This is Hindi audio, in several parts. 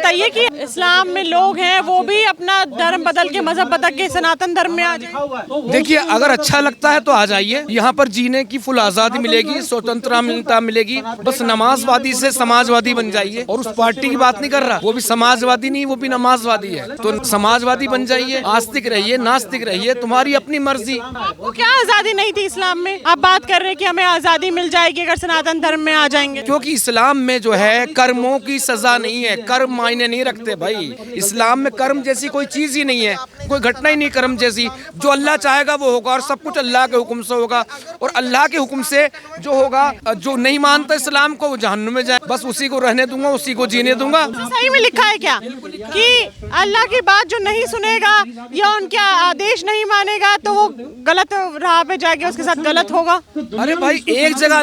बताइए कि इस्लाम में लोग हैं वो भी अपना धर्म बदल के मजहब बदल के सनातन धर्म में आ जाए। देखिए, अगर अच्छा लगता है तो आ जाइए। यहाँ पर जीने की फुल आज़ादी मिलेगी, स्वतंत्रता मिलेगी। बस नमाजवादी से समाजवादी बन जाइए। और उस पार्टी की बात नहीं कर रहा, वो भी समाजवादी नहीं, वो भी नमाजवादी है। तो समाजवादी बन जाइए, आस्तिक रहिए, नास्तिक रहिए, तुम्हारी अपनी मर्जी। आपको क्या आजादी नहीं थी इस्लाम में? आप बात कर रहे हैं कि हमें आजादी मिल जाएगी अगर सनातन धर्म में आ जाएंगे। क्योंकि इस्लाम में जो है कर्मों की सजा नहीं है, कर्म मायने नहीं रखते भाई। इस्लाम में कर्म जैसी कोई चीज ही नहीं है, कोई घटना ही नहीं कर्म जैसी। जो अल्लाह चाहेगा वो होगा और सब कुछ अल्लाह के हुक्म से होगा। और अल्लाह के हुक्म से जो होगा, जो नहीं मानता इस्लाम को वो जहन्नुम में जाए। बस उसी को रहने दूंगा, उसी को जीने दूंगा। सही में लिखा है क्या कि अल्लाह की बात जो नहीं सुनेगा या उनके आदेश नहीं मानेगा तो वो गलत राह पे जाएगा, उसके साथ गलत होगा? अरे भाई, एक जगह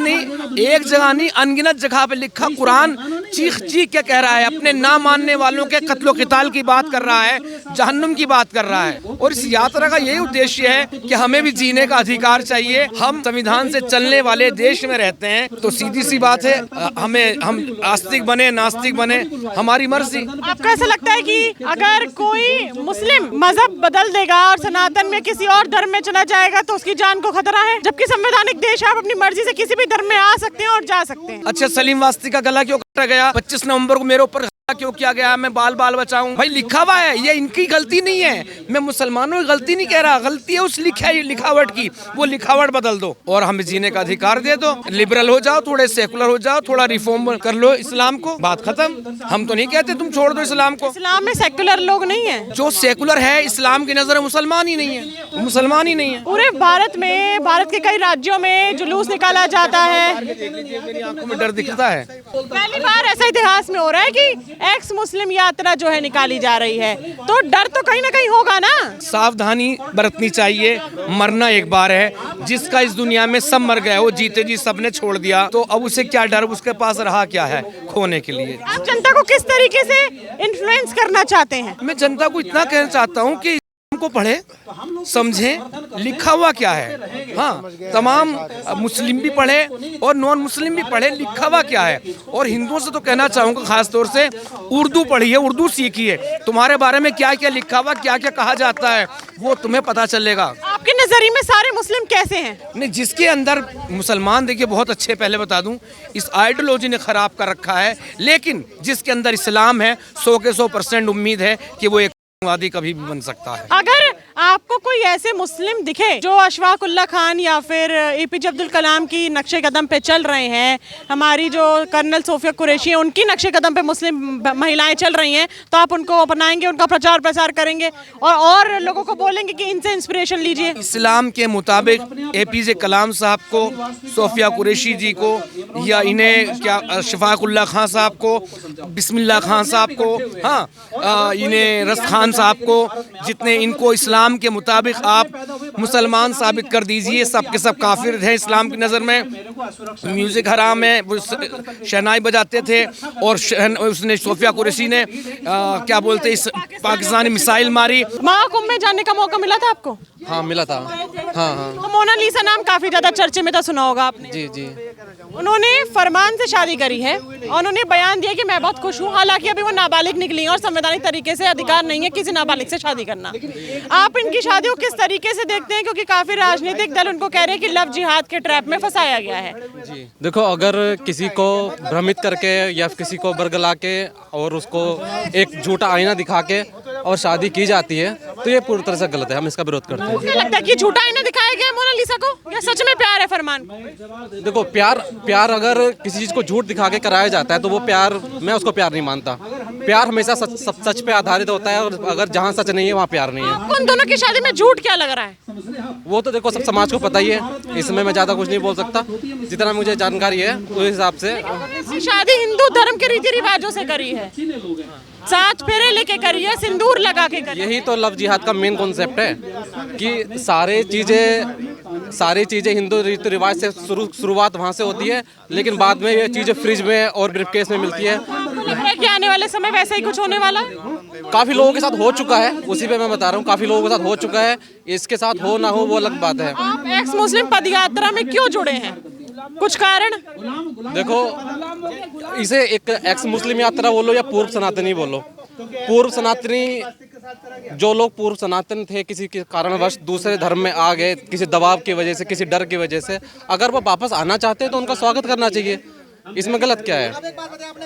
नहीं अनगिनत जगह पे लिखा। कुरान चीख चीख के कह रहा है, अपने ना मानने वालों के कत्लो क़िताल की बात कर रहा है, जहन्नुम की बात कर रहा है। और इस यात्रा का यही उद्देश्य है कि हमें भी जीने का अधिकार चाहिए। हम संविधान से चलने वाले देश में रहते हैं, तो सीधी सी बात है, हम आस्तिक बने नास्तिक बने, हमारी मर्जी। आपको ऐसा लगता है कि अगर कोई मुस्लिम मजहब बदल देगा और सनातन में किसी और धर्म में चला जाएगा तो उसकी जान को खतरा है, जबकि संवैधानिक देश है, आप अपनी मर्जी से किसी भी धर्म में आ सकते हैं और जा सकते हैं? अच्छा, सलीम वास्ती का गला क्यों काटा गया? 25 नवंबर को मेरे ऊपर क्यों किया गया? मैं बाल बचाऊं? भाई लिखा हुआ है, ये इनकी गलती नहीं है। मैं मुसलमानों की गलती नहीं कह रहा, गलती है उस लिखावट की। वो लिखावट बदल दो और हमें जीने का अधिकार दे दो। लिबरल हो जाओ, थोड़े सेकुलर हो जाओ, थोड़ा रिफॉर्म कर लो इस्लाम को, बात खत्म। हम तो नहीं कहते तुम छोड़ दो इस्लाम को। इस्लाम में सेकुलर लोग नहीं है। जो सेकुलर है इस्लाम की नजर में मुसलमान ही नहीं है, मुसलमान ही नहीं है। पूरे भारत के कई राज्यों में जुलूस निकाला जाता है। मेरी आंखों में डर दिखता है। पहली बार ऐसा इतिहास में हो रहा है कि एक्स मुस्लिम यात्रा जो है निकाली जा रही है, तो डर तो कहीं ना कहीं होगा ना। सावधानी बरतनी चाहिए। मरना एक बार है, जिसका इस दुनिया में सब मर गए, वो जीते जी सबने छोड़ दिया, तो अब उसे क्या डर? उसके पास रहा क्या है खोने के लिए? आप जनता को किस तरीके से इन्फ्लुएंस करना चाहते हैं? मैं जनता को इतना कहना चाहता हूँ कि को पढ़े, समझें लिखा हुआ क्या है। हाँ, तमाम मुस्लिम भी पढ़े और नॉन मुस्लिम भी पढ़े, लिखा हुआ क्या है। और हिंदुओं से तो कहना चाहूँगा खास तौर से, उर्दू पढ़िए, उर्दू सीखिए। तुम्हारे बारे में क्या क्या लिखा हुआ, क्या क्या कहा जाता है, वो तुम्हें पता चलेगा। आपके नजरिए में सारे मुस्लिम कैसे हैं? नहीं, जिसके अंदर मुसलमान देखिए बहुत अच्छे, पहले बता दूं, इस आइडियोलॉजी ने खराब कर रखा है। लेकिन जिसके अंदर इस्लाम है, 100 के 100% उम्मीद है कि वो एक वादी कभी भी बन सकता है। अगर आपको कोई ऐसे मुस्लिम दिखे जो अशफाक उल्लाह खान या फिर एपीजे अब्दुल कलाम की नक्शे कदम पे चल रहे हैं, हमारी जो कर्नल सोफिया कुरैशी है उनकी नक्शे कदम पे मुस्लिम महिलाएं चल रही हैं, तो आप उनको अपनाएंगे, उनका प्रचार प्रसार करेंगे और लोगों को बोलेंगे कि इनसे इंस्पिरेशन लीजिए? इस्लाम के मुताबिक एपीजे कलाम साहब को, सोफिया कुरैशी जी को, या इन्हें क्या अशफाक उल्लाह खान साहब को, बिस्मिल्लाह खान साहब को, हाँ इन्हें रस खान साहब को, जितने इनको इस्लाम के मुताबिक आप मुसलमान साबित कर दीजिए, सब के सब काफिर हैं इस्लाम की नज़र में। म्यूज़िक हराम है, वो शहनाई बजाते थे और उसने सोफिया कुरैशी ने क्या बोलते इस पाकिस्तानी मिसाइल मारी। महाकुंभ में जाने का मौका मिला था आपको? हाँ मिला था। हाँ। तो मोनालिसा नाम काफी ज्यादा चर्चे में था, सुना होगा आपने। जी जी। उन्होंने फरमान से शादी करी है और उन्होंने बयान दिया कि मैं बहुत खुश हूँ, हालांकि अभी वो नाबालिग निकली है और संवैधानिक तरीके से अधिकार नहीं है किसी नाबालिग से शादी करना। आप इनकी शादी को किस तरीके से देखते हैं, क्योंकि काफी राजनीतिक दल उनको कह रहे हैं कि लव जिहाद के ट्रैप में फंसाया गया है? जी देखो, अगर किसी को भ्रमित करके या किसी को बरगला के और उसको एक झूठा आईना दिखा के और शादी की जाती है तो ये पूरी तरह से गलत है। हम इसका विरोध करते हैं। क्या लगता है कि झूठा आईना दिखाया गया मोनालिसा को या सच में प्यार है फरमान? देखो, प्यार अगर किसी चीज को झूठ दिखा के कराया जाता है तो वो प्यार, मैं उसको प्यार नहीं मानता। प्यार हमेशा सच पे आधारित होता है, और अगर जहाँ सच नहीं है वहाँ प्यार नहीं है। उन दोनों की शादी में झूठ क्या लग रहा है? वो तो देखो सब समाज को पता ही है, इसमें मैं ज्यादा कुछ नहीं बोल सकता। जितना मुझे जानकारी है उस हिसाब से शादी हिंदू धर्म के रीति रिवाजों से करी है, 7 फेरे लेके करी है, सिंदूर लगा के करी है। यही तो लव जिहाद का मेन कॉन्सेप्ट है कि सारी चीजें हिंदू रीति रिवाज से शुरुआत वहाँ से होती है, लेकिन बाद में ये चीजें फ्रिज में और ब्रीफकेस में मिलती है। कि आने वाले समय वैसा ही कुछ होने वाला? काफी लोगों के साथ हो चुका है, उसी पे मैं बता रहा हूँ, काफी लोगों के साथ हो चुका है। इसके साथ हो ना हो वो अलग बात है। आप एक्स मुस्लिम पदयात्रा में क्यों जुड़े हैं, कुछ कारण? देखो, इसे एक एक्स मुस्लिम यात्रा बोलो या पूर्व सनातनी बोलो, पूर्व सनातनी, जो लोग पूर्व सनातन थे किसी के कारणवश दूसरे धर्म में आ गए, किसी दबाव की वजह से, किसी डर की वजह से, अगर वो वापस आना चाहते हैं तो उनका स्वागत करना चाहिए। इसमें गलत क्या है?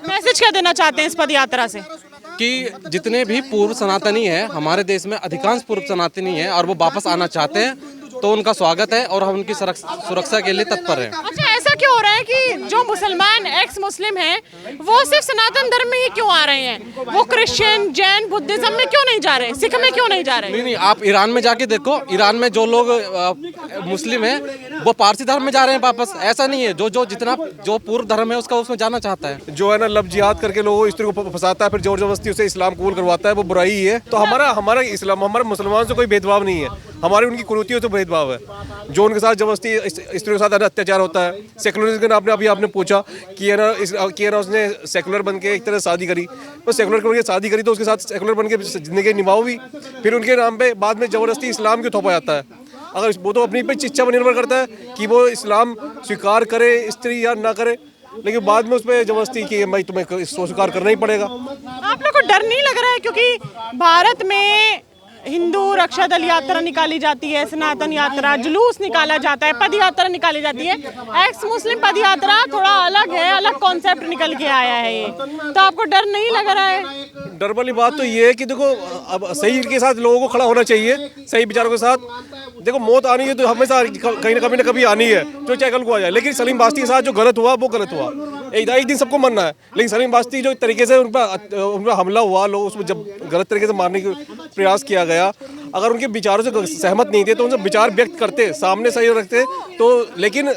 मैसेज क्या देना चाहते हैं इस पद यात्रा से? कि जितने भी पूर्व सनातनी हैं हमारे देश में, अधिकांश पूर्व सनातनी हैं और वो वापस आना चाहते हैं तो उनका स्वागत है और हम उनकी सुरक्षा के लिए तत्पर हैं। अच्छा, ऐसा क्यों हो रहा है कि जो मुसलमान एक्स मुस्लिम हैं वो सिर्फ सनातन धर्म में ही क्यों आ रहे हैं? वो क्रिश्चियन, जैन, बुद्धिज्म में क्यों नहीं जा रहे? सिख में क्यों नहीं जा रहे? नहीं, आप ईरान में जाके देखो, ईरान में जो लोग मुस्लिम हैं वो पारसी धर्म में जा रहे हैं वापस। ऐसा नहीं है, जो पूर्व धर्म है उसका उसमें जाना चाहता है। जो है ना लब जिहाद करके लोगों स्त्री को फंसाता है, फिर जोर जबरदस्ती उसे इस्लाम कबूल करवाता है, वो बुराई ही है। तो हमारा इस्लाम, हमारे मुसलमान से कोई भेदभाव नहीं है, हमारी उनकी कुरीतियों से भेदभाव है। जो उनके साथ जबरदस्ती स्त्रियों के साथ अत्याचार होता है, सेकुलरिज्म के नाम पे आपने पूछा कि है ना उसने सेकुलर बन के एक तरह शादी करी, तो सेकुलर बन के शादी करी तो उसके साथ सेकुलर बन के जिंदगी निभाओ भी, फिर उनके नाम पे बाद में जबरदस्ती इस्लाम क्यों थोपा जाता है? अगर वो तो अपनी पे इच्छा पर निर्भर करता है कि वो इस्लाम स्वीकार करे स्त्री या ना करे, लेकिन बाद में उस पर जबरदस्ती कि भाई तुम्हें स्वीकार करना ही पड़ेगा। आप लोग को डर नहीं लग रहा है? क्योंकि भारत में हिंदू रक्षा दल यात्रा निकाली जाती है, सनातन यात्रा, जुलूस निकाला जाता है, पद यात्रा निकाली जाती है। एक्स मुस्लिम पद यात्रा थोड़ा अलग है, अलग कॉन्सेप्ट निकल के आया है ये, तो आपको डर नहीं लग रहा है? डर वाली बात तो ये है कि देखो, अब सही के साथ लोगों को खड़ा होना चाहिए, सही विचारों के साथ। देखो, मौत आनी है तो हमेशा कहीं ना कभी आनी है, जो चाहे कल को आ जाए। लेकिन सलीम बास्ती के साथ जो गलत हुआ वो गलत हुआ, एक दिन सबको मरना है। लेकिन सलीम बास्ती जो तरीके से उन पर हमला हुआ, लोग उसमें जब गलत तरीके से मारने का प्रयास किया गया, अगर उनके विचारों से सहमत नहीं थे तो उनसे विचार व्यक्त करते, सामने सही रखते तो। लेकिन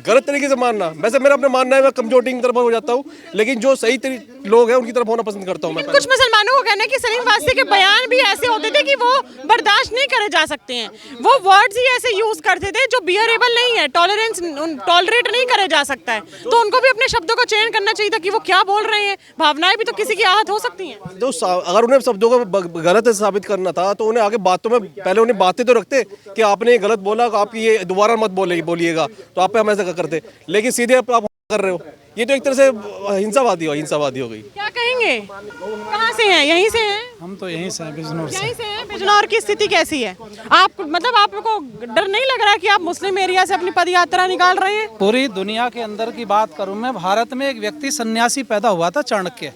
गलत तरीके से मानना, वैसे मेरा अपना मानना है, मैं कमजोरी की तरफ हो जाता हूँ, लेकिन जो सही लोग हैं उनकी तरफ होना पसंद करता हूँ मैं। कुछ मुसलमानों को कहना है कि सलीम बास्ती के बयान भी ऐसे होते थे कि वो बर्दाश्त नहीं करे जा सकते हैं, वो वर्ड्स ही ऐसे यूज करते थे जो बियरेबल नहीं है, टॉलरेट नहीं करे जा सकता है। तो उनको भी अपने शब्दों को चयन करना चाहिए था कि वो क्या बोल रहे हैं। भावनाएं भी तो किसी की आहत हो सकती हैं। तो अगर उन्हें शब्दों को गलत साबित करना था तो उन्हें आगे बातों में पहले उन्हें बातें तो रखते कि आपने गलत बोला, आप ये दोबारा मत बोलिएगा, तो आप पे हम ऐसा करते। लेकिन सीधे आप कर रहे हो, ये तो एक तरह से हिंसावादी हो गई। क्या कहेंगे? कहाँ से हैं? यहीं से हैं? हम तो यहीं से हैं, बिजनौर से। यहीं से हैं। बिजनौर की स्थिति कैसी है? आप को डर नहीं लग रहा कि आप मुस्लिम एरिया से अपनी पद यात्रा निकाल रहे हैं? पूरी दुनिया के अंदर की बात करूं मैं, भारत में एक व्यक्ति सन्यासी पैदा हुआ था, चाणक्य।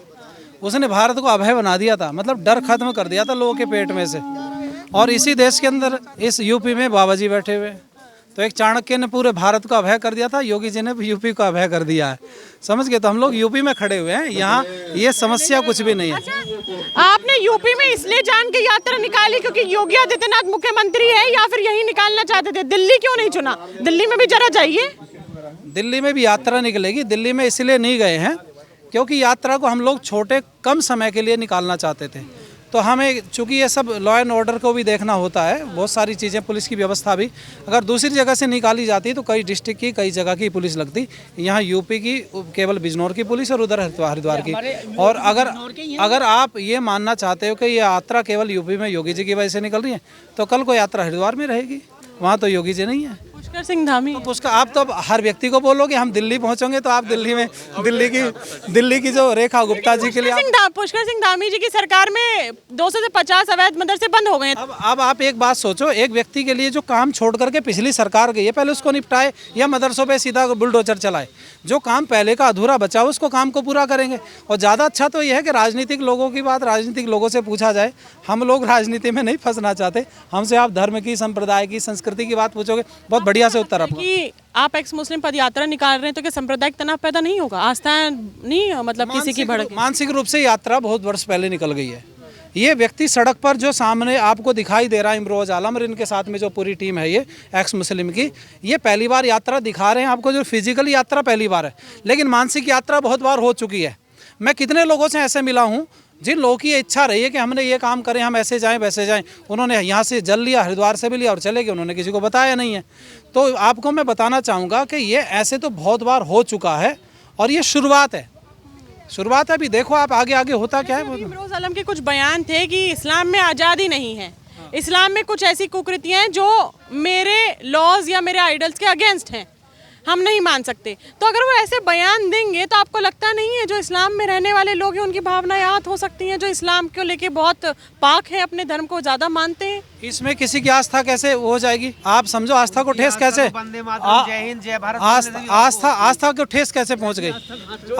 उसने भारत को अभय बना दिया था, मतलब डर खत्म कर दिया था लोगों के पेट में से। और इसी देश के अंदर, इस यूपी में बाबा जी बैठे हुए, तो एक चाणक्य ने पूरे भारत को अभय कर दिया था, योगी जी ने यूपी को अभय कर दिया है, समझ गए? तो हम लोग यूपी में खड़े हुए हैं, यहाँ ये समस्या कुछ भी नहीं है। आपने यूपी में इसलिए जान के यात्रा निकाली क्योंकि योगी आदित्यनाथ मुख्यमंत्री है, या फिर यही निकालना चाहते थे? दिल्ली क्यों नहीं चुना? दिल्ली में भी जरा जाइए। दिल्ली में भी यात्रा निकलेगी। दिल्ली में इसलिए नहीं गए हैं क्योंकि यात्रा को हम लोग छोटे कम समय के लिए निकालना चाहते थे। तो हमें चूँकि ये सब लॉ एंड ऑर्डर को भी देखना होता है, बहुत सारी चीज़ें, पुलिस की व्यवस्था भी, अगर दूसरी जगह से निकाली जाती तो कई डिस्ट्रिक्ट की, कई जगह की पुलिस लगती। यहाँ यूपी की केवल बिजनौर की पुलिस और उधर हरिद्वार की। और अगर आप ये मानना चाहते हो कि ये यात्रा केवल यूपी में योगी जी की वजह से निकल रही है, तो कल को यात्रा हरिद्वार में रहेगी, वहाँ तो योगी जी नहीं है। पुष्कर सिंह धामी, तो उसका आप तो हर व्यक्ति को बोलोगे हम दिल्ली पहुंचेंगे, तो आप दिल्ली की जो रेखा गुप्ता जी के लिए पुष्कर सिंह धामी जी की सरकार में 200 से 50 अवैध मदरसे बंद हो गए। अब आप एक बात सोचो, एक व्यक्ति के लिए जो काम छोड़ करके पिछली सरकार गई है, पहले उसको निपटाए या मदरसों पे सीधा बुलडोजर चलाए। जो काम पहले का अधूरा बचा उसको काम को पूरा करेंगे। और ज़्यादा अच्छा तो यह है कि राजनीतिक लोगों की बात राजनीतिक लोगों से पूछा जाए। हम लोग राजनीति में नहीं फंसना चाहते, हमसे आप धर्म की, संप्रदाय की, संस्कृति की बात पूछोगे, बहुत बढ़िया से उत्तर आपको। कि आप एक्स मुस्लिम पद यात्रा निकाल रहे हैं तो क्या सांप्रदायिक तनाव पैदा नहीं होगा? आस्था नहीं, मतलब किसी की भड़क? मानसिक रूप से यात्रा बहुत वर्ष पहले निकल गई है। ये व्यक्ति सड़क पर जो सामने आपको दिखाई दे रहा है, इमरोज आलम और इनके साथ में जो पूरी टीम है, ये एक्स मुस्लिम की, ये पहली बार यात्रा दिखा रहे हैं आपको। जो फिजिकल यात्रा पहली बार है, लेकिन मानसिक यात्रा बहुत बार हो चुकी है। मैं कितने लोगों से ऐसे मिला हूँ जिन लोगों की इच्छा रही है कि हमने ये काम करें, हम ऐसे जाएं वैसे जाएं, उन्होंने यहाँ से जल लिया, हरिद्वार से भी लिया और चले गए, उन्होंने किसी को बताया नहीं है। तो आपको मैं बताना चाहूँगा कि ये ऐसे तो बहुत बार हो चुका है और ये शुरुआत है। अभी देखो आप आगे होता क्या है। इमरोज आलम के कुछ बयान थे कि इस्लाम में आज़ादी नहीं है, इस्लाम में कुछ ऐसी कुकृतियाँ हैं जो मेरे लॉज या मेरे आइडल्स के अगेंस्ट हैं। हम नहीं मान सकते। तो अगर वो ऐसे बयान देंगे तो आपको लगता नहीं है जो इस्लाम में रहने वाले लोग हैं उनकी भावनाएं आहत हो सकती हैं, जो इस्लाम को लेके बहुत पाक है, अपने धर्म को ज़्यादा मानते हैं? इसमें किसी की आस्था कैसे हो जाएगी? आप समझो आस्था को ठेस कैसे, आस्था को ठेस कैसे पहुंच गई?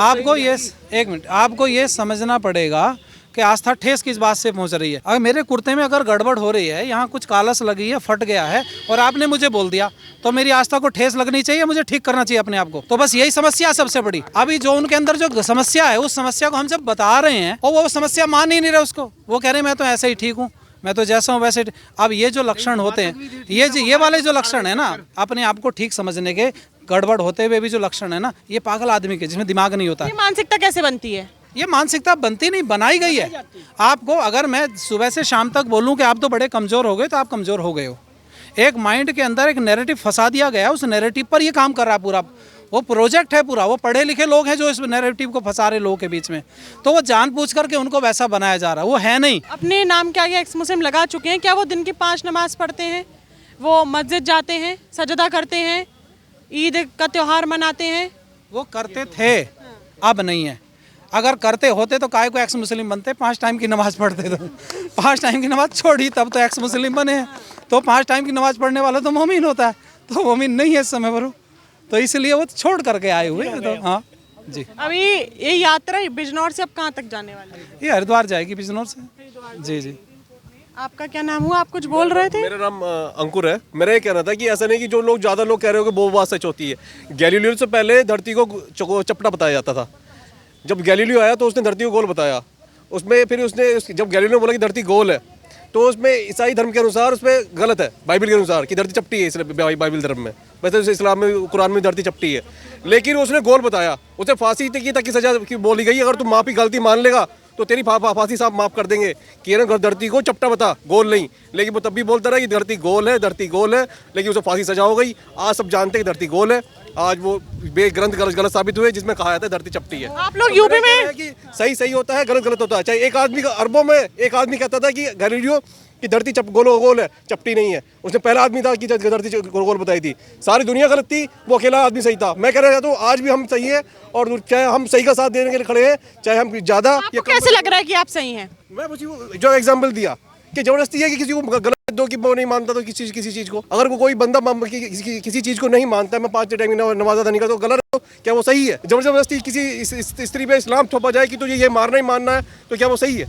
आपको ये, एक मिनट, आपको ये समझना पड़ेगा कि आस्था ठेस किस बात से पहुंच रही है। अगर मेरे कुर्ते में अगर गड़बड़ हो रही है, यहाँ कुछ कालस लगी है, फट गया है, और आपने मुझे बोल दिया, तो मेरी आस्था को ठेस लगनी चाहिए, मुझे ठीक करना चाहिए अपने आप को। तो बस यही समस्या है सबसे बड़ी। अभी जो उनके अंदर जो समस्या है, उस समस्या को हम जब बता रहे हैं और वो समस्या मान ही नहीं रहे उसको, वो कह रहे हैं मैं तो ऐसे ही ठीक हूँ, मैं तो जैसा हूँ वैसे। अब ये जो लक्षण होते हैं, ये वाले जो लक्षण है ना, अपने आप को ठीक समझने के, गड़बड़ होते हुए भी जो लक्षण है ना, ये पागल आदमी के, जिसमें दिमाग नहीं होता। ये मानसिकता कैसे बनती है? ये मानसिकता बनती नहीं, बनाई गई है। आपको अगर मैं सुबह से शाम तक बोलूं कि आप तो बड़े कमज़ोर हो गए, तो आप कमज़ोर हो गए हो। एक माइंड के अंदर एक नैरेटिव फंसा दिया गया, उस नैरेटिव पर ये काम कर रहा है पूरा, वो प्रोजेक्ट है पूरा। वो पढ़े लिखे लोग हैं जो इस नैरेटिव को फंसा रहे लोगों के बीच में, तो वो जानबूझ करके उनको वैसा बनाया जा रहा है, वो है नहीं। अपने नाम के आगे एक्स मुस्लिम लगा चुके हैं, क्या वो दिन की 5 नमाज पढ़ते हैं, वो मस्जिद जाते हैं, सजदा करते हैं, ईद का त्यौहार मनाते हैं? वो करते थे, अब नहीं है। अगर करते होते तो काहे को एक्स मुस्लिम बनते? 5 टाइम की नमाज पढ़ते तो 5 टाइम की नमाज छोड़ी, तब तो एक्स मुस्लिम बने हैं। तो 5 टाइम की नमाज पढ़ने वाला तो मोमिन होता है, तो मोमिन नहीं है इस समय पर, तो इसलिए वो छोड़ करके आए हुए हैं। तो हाँ जी। अभी ये यात्रा बिजनौर से अब कहाँ तक जाने वाली है? ये हरिद्वार जाएगी बिजनौर से। जी जी। आपका क्या नाम हुआ? आप कुछ बोल रहे थे? मेरा नाम अंकुर है। मेरा ये कहना था कि ऐसा नहीं कि जो लोग ज़्यादा लोग कह रहे हो कि वो बात सच होती है। गैलीलियो से पहले धरती को चपटा बताया जाता था। जब गैलीलियो आया तो उसने धरती को गोल बताया। उसमें फिर उसने जब गैलीलियो ने बोला कि धरती गोल है, तो उसमें ईसाई धर्म के अनुसार उसमें गलत है, बाइबल के अनुसार, कि धरती चपटी है। इसलिए बाइबल धर्म में, वैसे इस्लाम में, कुरान में धरती चपटी है, लेकिन उसने गोल बताया। उसे फांसी तक की सजा बोली गई, अगर तुम माफ़ी गलती मान लेगा तो तेरी फांसी साहब माफ़ कर देंगे, कि ना धरती को चपटा बता, गोल नहीं। लेकिन वो तब भी बोलता रहा कि धरती गोल है, धरती गोल है, लेकिन उसे फांसी सजा हो गई। आज सब जानते हैं कि धरती गोल है। आज वो ग्रंथ गलत साबित हुए जिसमें कहा जाता है धरती चपटी है। आप लोग यूपी में कि सही होता है, गलत होता है। चाहे एक आदमी का, अरबों में एक आदमी कहता था कि गैलीलियो कि धरती गोल है, चपटी नहीं है। उसने पहला आदमी था कि धरती गोल बताई थी। सारी दुनिया गलत थी, वो अकेला आदमी सही था। मैं कहना चाहता हूँ आज भी हम सही है, और चाहे हम सही का साथ देने के लिए खड़े हैं, चाहे हम ज़्यादा। आपको कैसे लग रहा है कि आप सही हैं? मैं जो एग्जाम्पल दिया कि जबरदस्ती है कि किसी को गलत दो कि वो नहीं मानता, तो किसी चीज़ को, अगर कोई बंदा किसी चीज़ को नहीं मानता, मैं 5 टाइम नमाज अदा नहीं करता, तो गलत है, तो क्या वो सही है? जबरदस्ती किसी स्त्री पे इस्लाम थोपा जाए कि तुझे ये मारना ही मानना है, तो क्या वो सही है?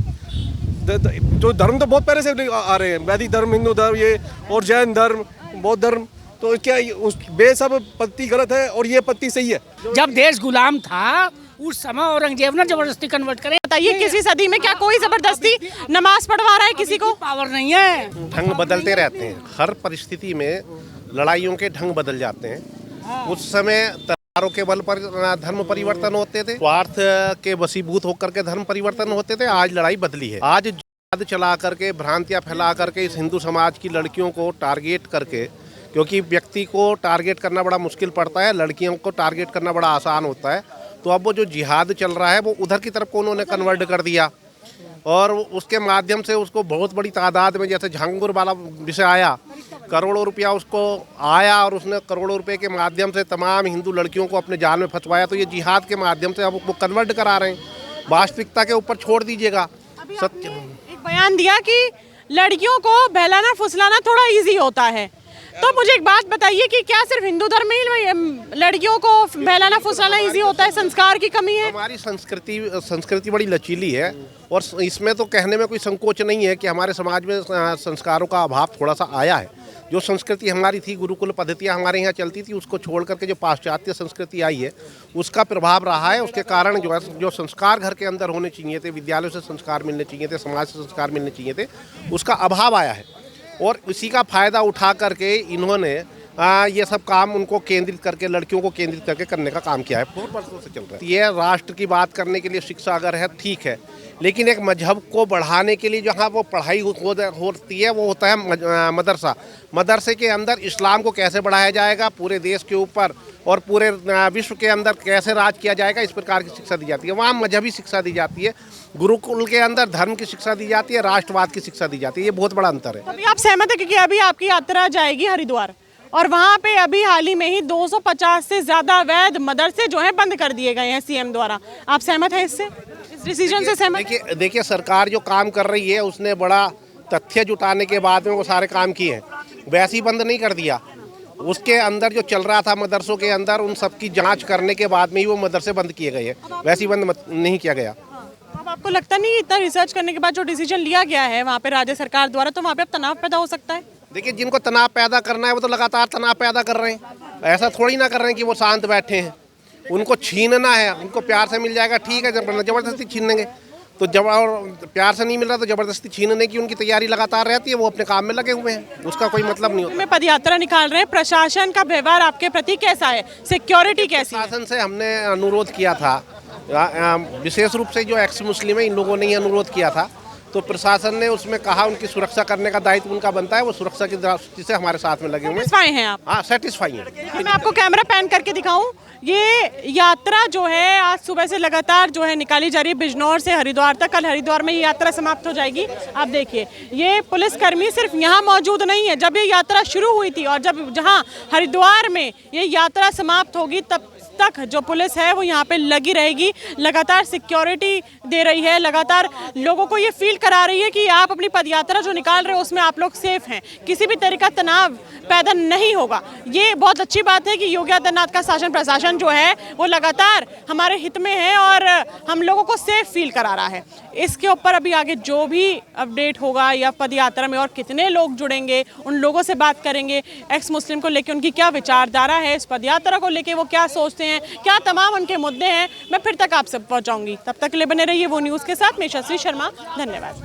जो धर्म तो बहुत पहले से आ रहे हैं, वैदिक धर्म, हिंदू धर्म, ये और जैन धर्म, बौद्ध धर्म, तो क्या उस बेसब पत्ती गलत है और ये पत्ती सही है? जब देश गुलाम था उस समय औरंगजेब ने जबरदस्ती कन्वर्ट करे। बताइए, किसी सदी में क्या कोई जबरदस्ती नमाज पढ़वा रहा है किसी को? पावर नहीं है। ढंग बदलते रहते हैं, हर परिस्थिति में लड़ाइयों के ढंग बदल जाते हैं। उस समय तलवारों के बल पर धर्म परिवर्तन होते थे, स्वार्थ के वशीभूत होकर के धर्म परिवर्तन होते थे। आज लड़ाई बदली है। आज जिहाद चला करके, भ्रांतियां फैला करके इस हिंदू समाज की लड़कियों को टारगेट करके, क्योंकि व्यक्ति को टारगेट करना बड़ा मुश्किल पड़ता है, लड़कियों को टारगेट करना बड़ा आसान होता है। तो अब वो जो जिहाद चल रहा है वो उधर की तरफ को उन्होंने कन्वर्ट कर दिया, और उसके माध्यम से उसको बहुत बड़ी तादाद में, जैसे झांगुर वाला विषय आया, करोड़ों रुपया उसको आया, और उसने करोड़ों रुपए के माध्यम से तमाम हिंदू लड़कियों को अपने जाल में फंसवाया। तो ये जिहाद के माध्यम से अब वो कन्वर्ट करा रहे हैं। वास्तविकता के ऊपर छोड़ दीजिएगा। सत्य एक बयान दिया कि लड़कियों को बहलाना फुसलाना थोड़ा इजी होता है, तो मुझे एक बात बताइए कि क्या सिर्फ हिंदू धर्म में ही लड़कियों को बहलाना फुसलाना इजी होता है? संस्कार की कमी है? हमारी संस्कृति बड़ी लचीली है, और इसमें तो कहने में कोई संकोच नहीं है कि हमारे समाज में संस्कारों का अभाव थोड़ा सा आया है। जो संस्कृति हमारी थी, गुरुकुल पद्धतियाँ हमारे यहाँ चलती थी, उसको छोड़ करके जो पाश्चात्य संस्कृति आई है उसका प्रभाव रहा है। उसके कारण जो संस्कार घर के अंदर होने चाहिए थे, विद्यालयों से संस्कार मिलने चाहिए थे, समाज से संस्कार मिलने चाहिए थे, उसका अभाव आया है। और इसी का फ़ायदा उठा करके इन्होंने ये सब काम उनको केंद्रित करके, लड़कियों को केंद्रित करके करने का काम किया है। बहुत वर्षों से चल रहा है। ये राष्ट्र की बात करने के लिए शिक्षा अगर है ठीक है, लेकिन एक मजहब को बढ़ाने के लिए जहाँ वो पढ़ाई होती है वो होता है मदरसा। मदरसे के अंदर इस्लाम को कैसे बढ़ाया जाएगा पूरे देश के ऊपर और पूरे विश्व के अंदर कैसे राज किया जाएगा, इस प्रकार की शिक्षा दी जाती है। वहाँ मजहबी शिक्षा दी जाती है, गुरुकुल के अंदर धर्म की शिक्षा दी जाती है, राष्ट्रवाद की शिक्षा दी जाती है। ये बहुत बड़ा अंतर है। अभी आप सहमत है? क्योंकि अभी आपकी यात्रा जाएगी हरिद्वार, और वहाँ पे अभी हाल ही में ही 250 से ज़्यादा अवैध मदरसे जो हैं बंद कर दिए गए हैं सीएम द्वारा। आप सहमत हैं इससे, इस डिसीजन से सहमत? देखिए सरकार जो काम कर रही है उसने बड़ा तथ्य जुटाने के बाद में वो सारे काम किए हैं, वैसे ही बंद नहीं कर दिया। उसके अंदर जो चल रहा था मदरसों के अंदर, उन सब की जांच करने के बाद में ही वो मदरसे बंद किए गए हैं, वैसे ही बंद नहीं किया गया। अब आपको लगता नहीं इतना रिसर्च करने के बाद जो डिसीजन लिया गया है वहाँ पे राज्य सरकार द्वारा, तो वहाँ पे अब तनाव पैदा हो सकता है? देखिए जिनको तनाव पैदा करना है वो तो लगातार तनाव पैदा कर रहे हैं, ऐसा थोड़ी ना कर रहे हैं कि वो शांत बैठे हैं। उनको छीनना है, उनको प्यार से मिल जाएगा ठीक है, जबरदस्ती छीन लेंगे तो जब और प्यार से नहीं मिल रहा तो जबरदस्ती छीनने की उनकी तैयारी लगातार रहती है, वो अपने काम में लगे हुए हैं, उसका कोई मतलब नहीं होता। में पदयात्रा निकाल रहे हैं, प्रशासन का व्यवहार आपके प्रति कैसा है, सिक्योरिटी कैसी है? प्रशासन से हमने अनुरोध किया था, विशेष रूप से जो एक्स मुस्लिम है इन लोगों ने ही अनुरोध किया था, तो प्रशासन ने उसमें कहा उनकी सुरक्षा करने का दायित्व उनका बनता है, वो सुरक्षा की दृष्टि से हमारे साथ में लगे हुए हैं। सेटिस्फाई हैं आप? हाँ सेटिस्फाई है। मैं आपको कैमरा पैन करके दिखाऊं, ये यात्रा जो है आज सुबह से लगातार जो है निकाली जा रही है बिजनौर से हरिद्वार तक। कल हरिद्वार में ये यात्रा समाप्त हो जाएगी। आप देखिए ये पुलिसकर्मी सिर्फ यहाँ मौजूद नहीं है, जब ये यात्रा शुरू हुई थी और जब जहाँ हरिद्वार में ये यात्रा समाप्त होगी तब तक जो पुलिस है वो यहाँ पे लगी रहेगी, लगातार सिक्योरिटी दे रही है, लगातार लोगों को ये फील करा रही है कि आप अपनी पदयात्रा जो निकाल रहे हो उसमें आप लोग सेफ हैं, किसी भी तरह का तनाव पैदा नहीं होगा। ये बहुत अच्छी बात है कि योगी आदित्यनाथ का शासन प्रशासन जो है वो लगातार हमारे हित में है और हम लोगों को सेफ फील करा रहा है। इसके ऊपर अभी आगे जो भी अपडेट होगा या पदयात्रा में और कितने लोग जुड़ेंगे, उन लोगों से बात करेंगे, एक्स मुस्लिम को लेकर उनकी क्या विचारधारा है, इस पदयात्रा को लेकर वो क्या सोचते हैं, क्या तमाम उनके मुद्दे हैं, मैं फिर तक आप सब पहुंचाऊंगी। तब तक के लिए बने रहिए वो न्यूज़ के साथ। मैं शशि शर्मा, धन्यवाद।